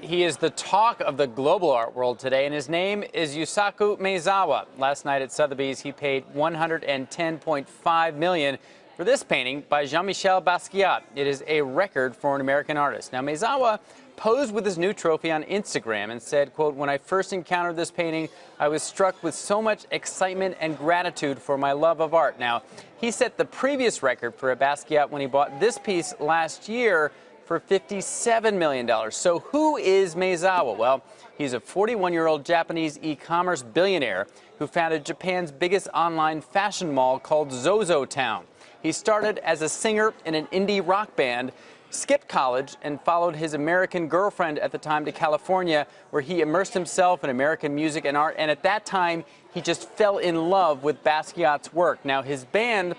He is the talk of the global art world today, and his name is Yusaku Maezawa. Last night at Sotheby's, he paid $110.5 million for this painting by Jean-Michel Basquiat. It is a record for an American artist. Now, Maezawa posed with his new trophy on Instagram and said, quote, "When I first encountered this painting, I was struck with so much excitement and gratitude for my love of art." Now, he set the previous record for a Basquiat when he bought this piece last year for $57 million. So who is Maezawa? Well, he's a 41-year-old Japanese e-commerce billionaire who founded Japan's biggest online fashion mall called Zozo Town. He started as a singer in an indie rock band, skipped college, and followed his American girlfriend at the time to California, where he immersed himself in American music and art. And at that time, he just fell in love with Basquiat's work. Now, his band,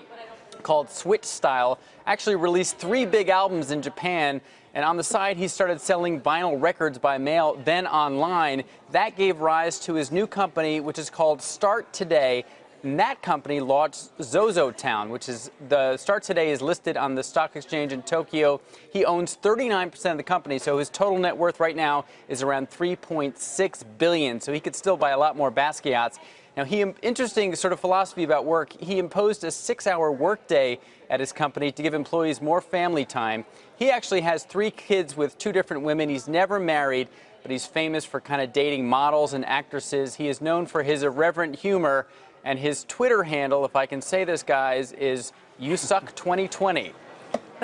called Switch Style, actually released 3 big albums in Japan, and on the side he started selling vinyl records by mail, then online. That gave rise to his new company, which is called Start Today, and that company launched Zozo Town, which is Start Today is listed on the stock exchange in Tokyo. He owns 39% of the company, so his total net worth right now is around $3.6 billion, so he could still buy a lot more Basquiats. Now, interesting sort of philosophy about work. He imposed a 6-hour workday at his company to give employees more family time. He actually has 3 kids with 2 different women. He's never married, but he's famous for kind of dating models and actresses. He is known for his irreverent humor, and his Twitter handle, if I can say this, guys, is Yusuck2020.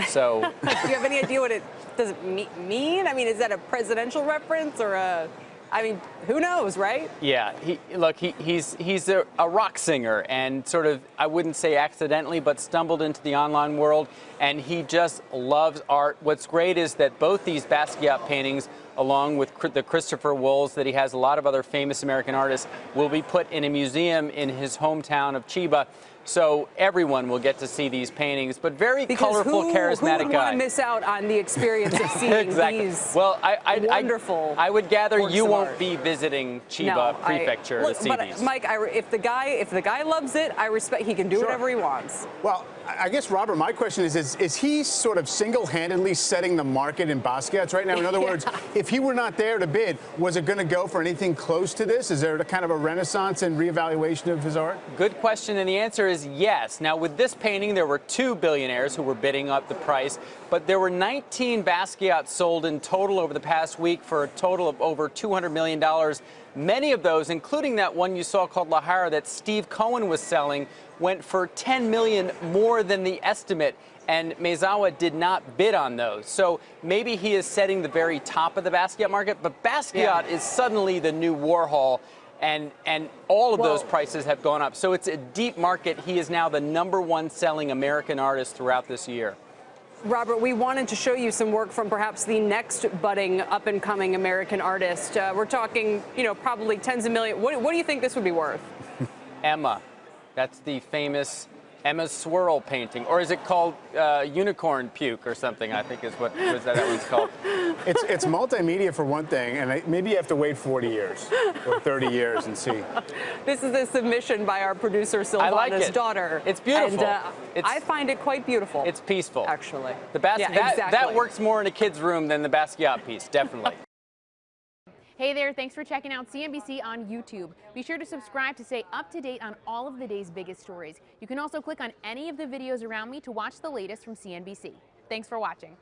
So, do you have any idea what it does it mean? I mean, is that a presidential reference or a? I mean, who knows, right? Yeah, he's a rock singer, and sort of, I wouldn't say accidentally, but stumbled into the online world, and he just loves art. What's great is that both these Basquiat paintings, along with the Christopher Wolves that he has, a lot of other famous American artists, will be put in a museum in his hometown of Chiba. So everyone will get to see these paintings, but very colorful, charismatic who would guy. Want to miss out on the experience of seeing exactly. these wonderful I would gather you won't be visiting Chiba Prefecture to see these. Mike, if the guy loves it, I respect. He can do whatever he wants. Well, I guess, Robert, my question is he sort of single-handedly setting the market in Basquiat's right now? In other words, if he were not there to bid, was it going to go for anything close to this? Is there a kind of a renaissance and reevaluation of his art? Good question, and the answer is yes. Now, with this painting, there were 2 billionaires who were bidding up the price, but there were 19 Basquiats sold in total over the past week for a total of over $200 million. Many of those, including that one you saw called La Hara that Steve Cohen was selling, went for $10 million more than the estimate, and Maezawa did not bid on those. So maybe he is setting the very top of the Basquiat market, but Basquiat is suddenly the new Warhol, and all of those prices have gone up. So it's a deep market. He is now the #1 selling American artist throughout this year. Robert, we wanted to show you some work from perhaps the next budding, up-and-coming American artist. We're talking, probably tens of millions. What do you think this would be worth? Emma. That's the famous Emma Swirl painting. Or is it called Unicorn Puke or something, I think is what that one's called. It's multimedia for one thing, and maybe you have to wait 40 years or 30 years and see. This is a submission by our producer, Silvana's daughter. It's beautiful. And I find it quite beautiful. It's peaceful. Actually. That works more in a kid's room than the Basquiat piece, definitely. Hey there, thanks for checking out CNBC on YouTube. Be sure to subscribe to stay up to date on all of the day's biggest stories. You can also click on any of the videos around me to watch the latest from CNBC. Thanks for watching.